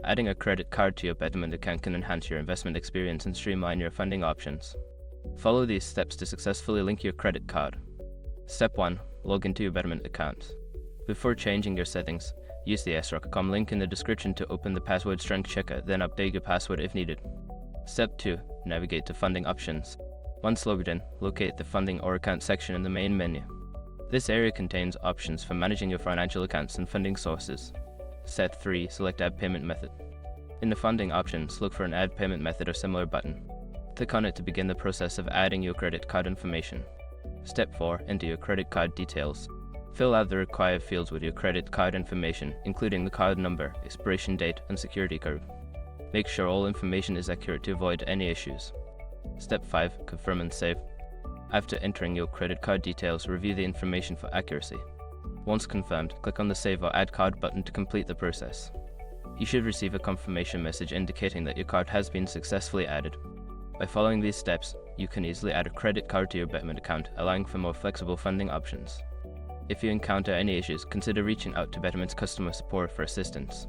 Adding a credit card to your Betterment account can enhance your investment experience and streamline your funding options. Follow these steps to successfully link your credit card. Step 1. Log into your Betterment account. Before changing your settings, use the sroc.com link in the description to open the password strength checker, then update your password if needed. Step 2. Navigate to funding options. Once logged in, locate the funding or account section in the main menu. This area contains options for managing your financial accounts and funding sources. Step 3. Select Add Payment Method. In the funding options, look for an Add Payment Method or similar button. Click on it to begin the process of adding your credit card information. Step 4. Enter your credit card details. Fill out the required fields with your credit card information, including the card number, expiration date, and security code. Make sure all information is accurate to avoid any issues. Step 5. Confirm and save. After entering your credit card details, review the information for accuracy. Once confirmed, click on the Save or Add Card button to complete the process. You should receive a confirmation message indicating that your card has been successfully added. By following these steps, you can easily add a credit card to your Betterment account, allowing for more flexible funding options. If you encounter any issues, consider reaching out to Betterment's customer support for assistance.